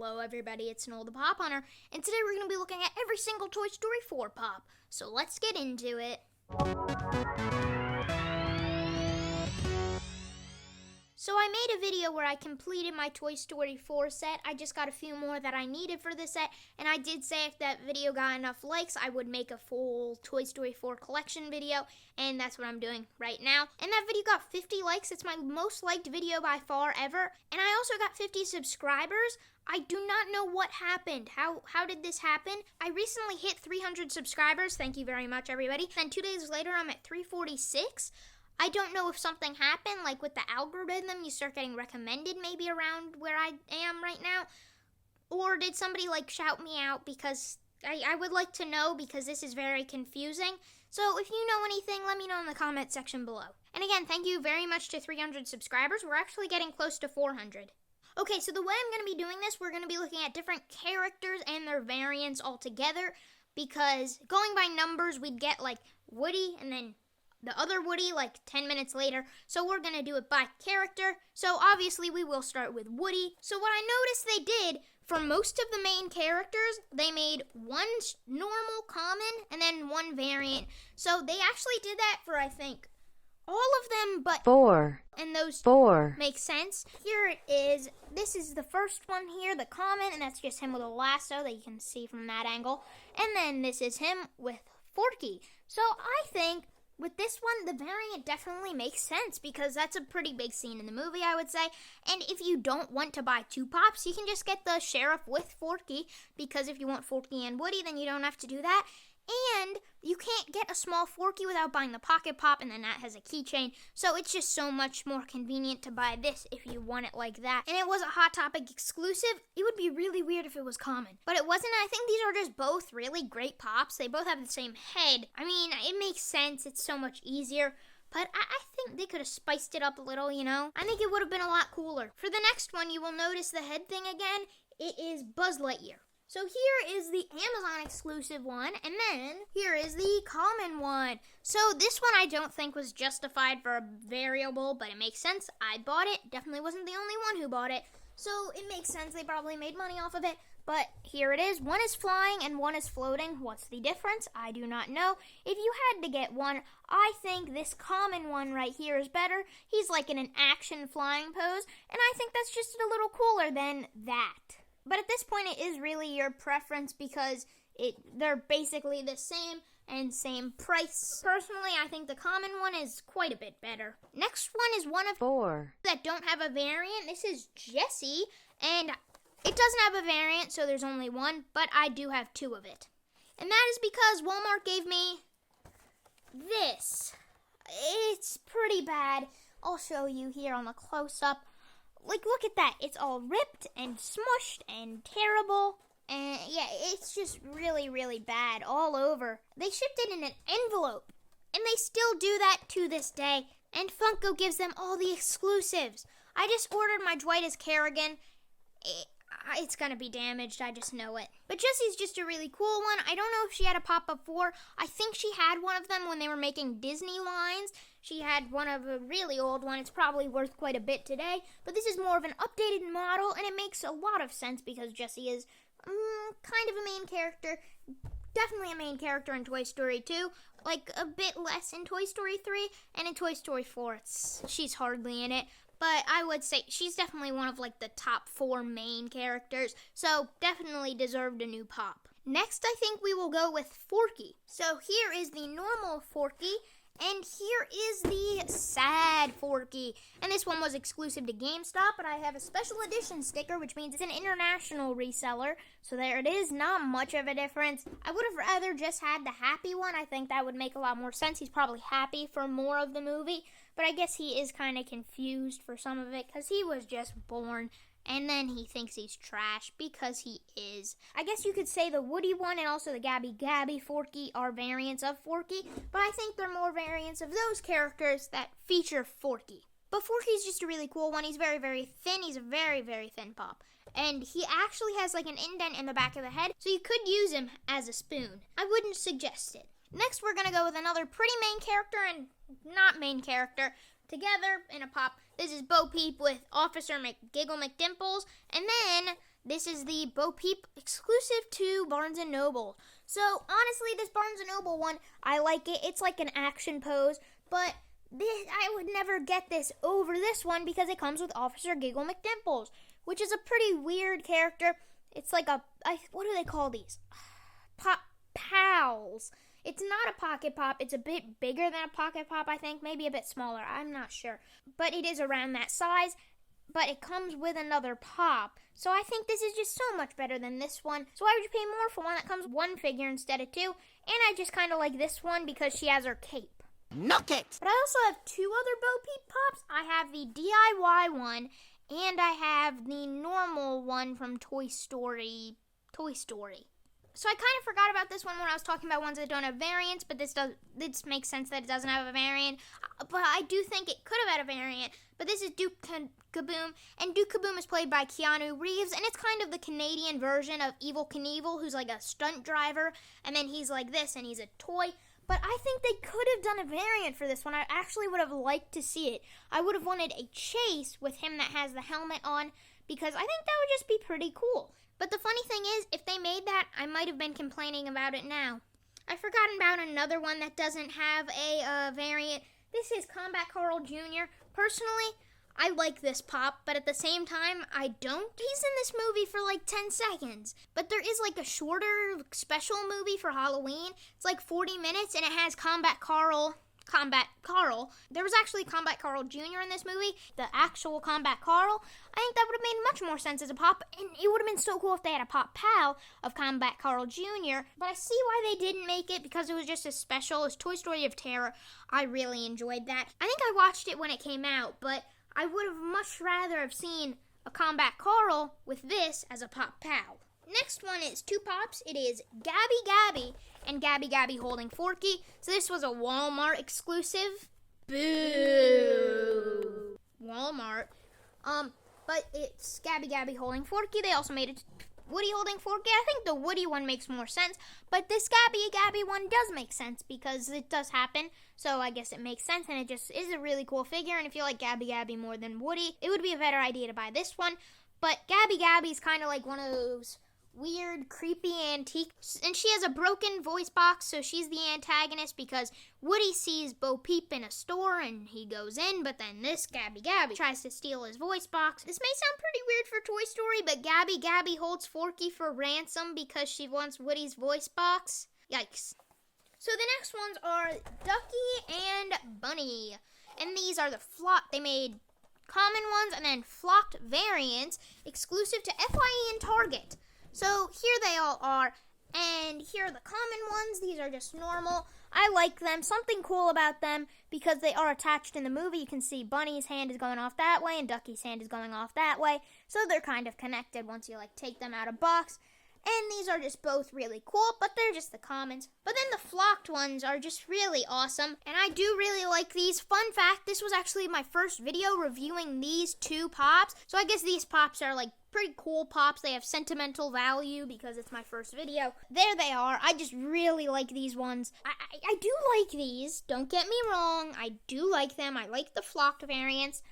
Hello everybody, it's Noel the Pop Hunter, and today we're going to be looking at every single Toy Story 4 Pop. So let's get into it. So I made a video where I completed my Toy Story 4 set. I just got a few more that I needed for the set, and I did say if that video got enough likes, I would make a full Toy Story 4 collection video, and that's what I'm doing right now. And that video got 50 likes. It's my most liked video by far ever, and I also got 50 subscribers. I do not know what happened. How did this happen? I recently hit 300 subscribers. Thank you very much, everybody. Then 2 days later, I'm at 346. I don't know if something happened, like with the algorithm, you start getting recommended maybe around where I am right now. Or did somebody shout me out, because I would like to know, because this is very confusing. So if you know anything, let me know in the comment section below. And again, thank you very much to 300 subscribers. We're actually getting close to 400. Okay, so the way I'm going to be doing this, we're going to be looking at different characters and their variants all together, because going by numbers, we'd get Woody and then the other Woody 10 minutes later. So we're going to do it by character. So obviously we will start with Woody. So what I noticed they did for most of the main characters, they made one normal, common, and then one variant. So they actually did that for, I think, all of them but 4. And those 4 make sense. Here it is. This is the first one here, the common, and that's just him with a lasso that you can see from that angle. And then this is him with Forky. So I think with this one, the variant definitely makes sense, because that's a pretty big scene in the movie, I would say. And if you don't want to buy 2 pops, you can just get the sheriff with Forky, because if you want Forky and Woody, then you don't have to do that. And you can't get a small Forky without buying the Pocket Pop, and then that has a keychain. So it's just so much more convenient to buy this if you want it like that. And it was a Hot Topic exclusive. It would be really weird if it was common. But it wasn't. I think these are just both really great pops. They both have the same head. I mean, it makes sense. It's so much easier. But I think they could have spiced it up a little, you know? I think it would have been a lot cooler. For the next one, you will notice the head thing again. It is Buzz Lightyear. So here is the Amazon exclusive one, and then here is the common one. So this one I don't think was justified for a variable, but it makes sense. I bought it. Definitely wasn't the only one who bought it. So it makes sense. They probably made money off of it. But here it is. One is flying and one is floating. What's the difference? I do not know. If you had to get one, I think this common one right here is better. He's in an action flying pose, and I think that's just a little cooler than that. But at this point, it is really your preference, because they're basically the same and same price. Personally, I think the common one is quite a bit better. Next one is one of 4 that don't have a variant. This is Jessie, and it doesn't have a variant, so there's only one, but I do have 2 of it. And that is because Walmart gave me this. It's pretty bad. I'll show you here on the close-up. Look at that. It's all ripped and smushed and terrible. And yeah, it's just really, really bad all over. They shipped it in an envelope, and they still do that to this day. And Funko gives them all the exclusives. I just ordered my Dwight as Kerrigan. It's gonna be damaged, I just know it. But Jessie's just a really cool one. I don't know if she had a pop-up before. I think she had one of them when they were making Disney lines. She had one of a really old one. It's probably worth quite a bit today. But this is more of an updated model, and it makes a lot of sense because Jessie is kind of a main character. Definitely a main character in Toy Story 2. A bit less in Toy Story 3. And in Toy Story 4, she's hardly in it. But I would say she's definitely one of the top 4 main characters, so definitely deserved a new pop. Next, I think we will go with Forky. So here is the normal Forky, and here is the sad Forky. And this one was exclusive to GameStop, but I have a special edition sticker, which means it's an international reseller. So there it is, not much of a difference. I would have rather just had the happy one. I think that would make a lot more sense. He's probably happy for more of the movie. But I guess he is kind of confused for some of it, because he was just born, and then he thinks he's trash, because he is. I guess you could say the Woody one and also the Gabby Forky are variants of Forky, but I think they're more variants of those characters that feature Forky. But Forky's just a really cool one. He's very, very thin. He's a very, very thin pop. And he actually has an indent in the back of the head, so you could use him as a spoon. I wouldn't suggest it. Next, we're going to go with another pretty main character and not main character together in a pop. This is Bo Peep with Officer McGiggle McDimples. And then This is the Bo Peep exclusive to Barnes & Noble. So, honestly, this Barnes & Noble one, I like it. It's like an action pose, but I would never get this over this one because it comes with Officer Giggle McDimples, which is a pretty weird character. It's like what do they call these? Pals. It's not a Pocket Pop. It's a bit bigger than a Pocket Pop, I think. Maybe a bit smaller. I'm not sure. But it is around that size. But it comes with another pop. So I think this is just so much better than this one. So I would pay more for one that comes with one figure instead of two. And I just kind of like this one because she has her cape. No capes! But I also have two other Bo Peep Pops. I have the DIY one. And I have the normal one from Toy Story. So I kind of forgot about this one when I was talking about ones that don't have variants, but this makes sense that it doesn't have a variant. But I do think it could have had a variant. But this is Duke Kaboom, and Duke Kaboom is played by Keanu Reeves, and it's kind of the Canadian version of Evel Knievel, who's like a stunt driver, and then he's like this, and he's a toy. But I think they could have done a variant for this one. I actually would have liked to see it. I would have wanted a chase with him that has the helmet on, because I think that would just be pretty cool. But the funny thing is, if they made that, I might have been complaining about it now. I've forgotten about another one that doesn't have a variant. This is Combat Carl Jr. Personally, I like this pop, but at the same time, I don't. He's in this movie for like 10 seconds. But there is like a shorter special movie for Halloween. It's like 40 minutes, and it has Combat Carl. There was actually Combat Carl Jr. in this movie, the actual Combat Carl. I think that would have made much more sense as a pop, and it would have been so cool if they had a pop pal of Combat Carl Jr., but I see why they didn't make it, because it was just as special as Toy Story of Terror. I really enjoyed that. I think I watched it when it came out, but I would have much rather have seen a Combat Carl with this as a pop pal. Next one is two pops. It is Gabby and Gabby holding Forky. So this was a Walmart exclusive. Boo! Walmart. But it's Gabby holding Forky. They also made it Woody holding Forky. I think the Woody one makes more sense, but this Gabby one does make sense because it does happen. So I guess it makes sense, and it just is a really cool figure. And if you like Gabby more than Woody, it would be a better idea to buy this one. But Gabby is kind of like one of those weird, creepy antique, and she has a broken voice box, so she's the antagonist because Woody sees Bo Peep in a store and he goes in, but then this Gabby tries to steal his voice box. This may sound pretty weird for Toy Story, but Gabby holds Forky for ransom because she wants Woody's voice box. Yikes. So the next ones are Ducky and Bunny, and these are they made common ones and then flocked variants exclusive to FYE and Target. So here they all are, and here are the common ones. These are just normal. I like them. Something cool about them, because they are attached in the movie. You can see Bunny's hand is going off that way, and Ducky's hand is going off that way. So they're kind of connected once you take them out of box. And these are just both really cool, but they're just the commons. But then the flocked ones are just really awesome, and I do really like these. Fun fact, this was actually my first video reviewing these two pops. So I guess these pops are pretty cool pops. They have sentimental value because it's my first video. There they are. I just really like these ones. I do like these. Don't get me wrong. I do like them. I like the flocked variants.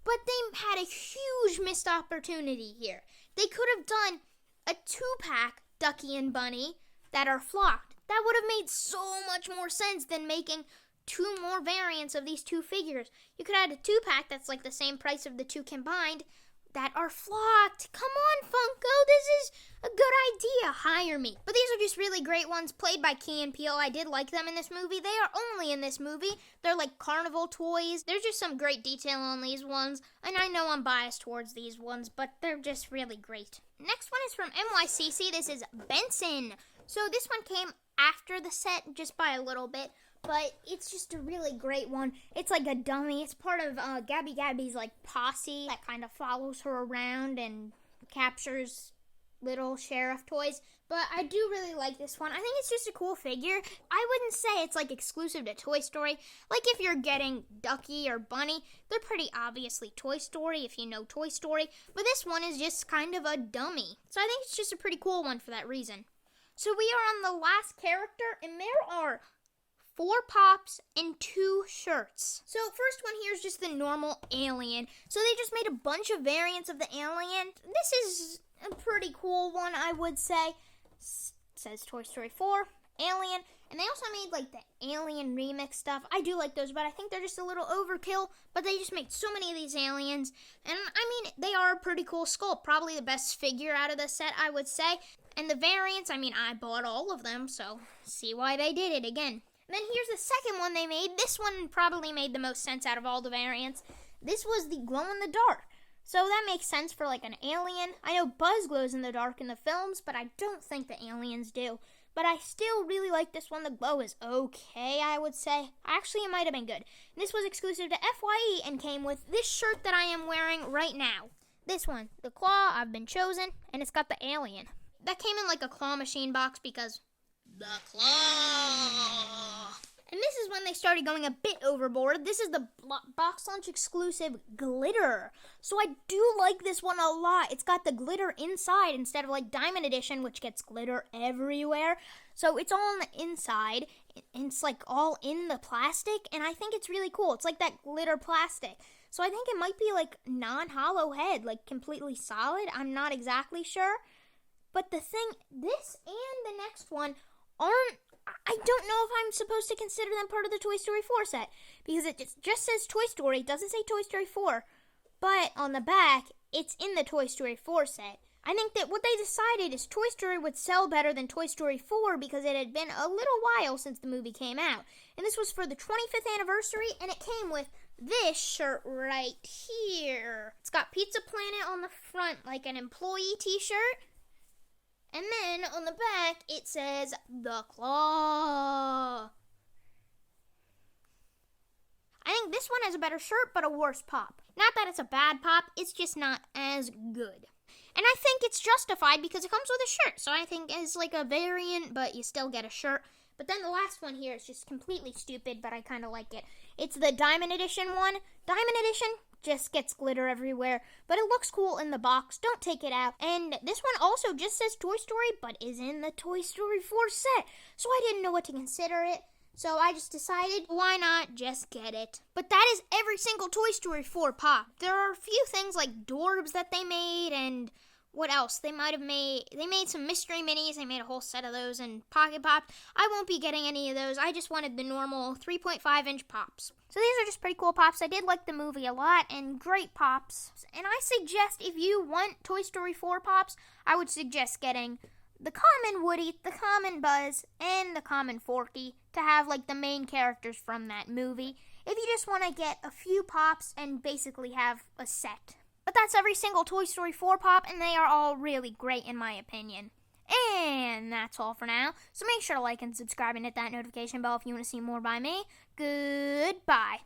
But they had a huge missed opportunity here. They could have done a 2-pack Ducky and Bunny that are flocked. That would have made so much more sense than making 2 more variants of these 2 figures. You could add a 2-pack that's the same price of the 2 combined that are flocked. Come on, Funko, this is a good idea. Hire me. But these are just really great ones played by Key and Peele. I did like them in this movie. They are only in this movie. They're like carnival toys. There's just some great detail on these ones, and I know I'm biased towards these ones, but they're just really great. Next one is from NYCC. This is Benson. So this one came after the set just by a little bit, but it's just a really great one. It's like a dummy. It's part of Gabby's posse that kind of follows her around and captures little sheriff toys. But I do really like this one. I think it's just a cool figure. I wouldn't say it's exclusive to Toy Story. If you're getting Ducky or Bunny, they're pretty obviously Toy Story if you know Toy Story. But this one is just kind of a dummy. So I think it's just a pretty cool one for that reason. So we are on the last character, and there are 4 pops and 2 shirts. So first one here is just the normal alien. So they just made a bunch of variants of the alien. This is a pretty cool one, I would say. Says Toy Story 4, Alien, and they also made like the Alien remix stuff. I do like those, but I think they're just a little overkill, but they just made so many of these aliens, and I mean, they are a pretty cool sculpt, probably the best figure out of the set, I would say. And the variants, I mean, I bought all of them, so see why they did it again. And then here's the second one they made. This one probably made the most sense out of all the variants. This was the glow-in-the-dark. So that makes sense for like an alien. I know Buzz glows in the dark in the films, but I don't think the aliens do. But I still really like this one. The glow is okay, I would say. Actually, it might have been good. This was exclusive to FYE and came with this shirt that I am wearing right now. This one, the claw, I've been chosen, and it's got the alien. That came in like a claw machine box because the claw. And this is when they started going a bit overboard. This is the box lunch exclusive glitter. So I do like this one a lot. It's got the glitter inside instead of like Diamond Edition, which gets glitter everywhere. So it's all on the inside. It's like all in the plastic, and I think it's really cool. It's like that glitter plastic. So I think it might be like non-hollow head, like completely solid. I'm not exactly sure. But the thing, this and the next one aren't, I don't know if I'm supposed to consider them part of the Toy Story 4 set, because it just says Toy Story, it doesn't say Toy Story 4, but on the back, it's in the Toy Story 4 set. I think that what they decided is Toy Story would sell better than Toy Story 4 because it had been a little while since the movie came out. And this was for the 25th anniversary, and it came with this shirt right here. It's got Pizza Planet on the front, like an employee t-shirt. And then on the back, it says, The Claw. I think this one has a better shirt, but a worse pop. Not that it's a bad pop, it's just not as good. And I think it's justified because it comes with a shirt. So I think it's like a variant, but you still get a shirt. But then the last one here is just completely stupid, but I kind of like it. It's the Diamond Edition one. Diamond Edition just gets glitter everywhere, but it looks cool in the box. Don't take it out. And this one also just says Toy Story, but is in the Toy Story 4 set. So I didn't know what to consider it. So I just decided, why not just get it? But that is every single Toy Story 4 pop. There are a few things like Dorbs that they made, and what else? They made some mystery minis. They made a whole set of those and Pocket Pops. I won't be getting any of those. I just wanted the normal 3.5-inch pops. So these are just pretty cool pops. I did like the movie a lot and great pops. And I suggest if you want Toy Story 4 pops, I would suggest getting the common Woody, the common Buzz, and the common Forky to have like the main characters from that movie. If you just want to get a few pops and basically have a set. But that's every single Toy Story 4 pop, and they are all really great in my opinion. And that's all for now. So make sure to like and subscribe and hit that notification bell if you want to see more by me. Goodbye.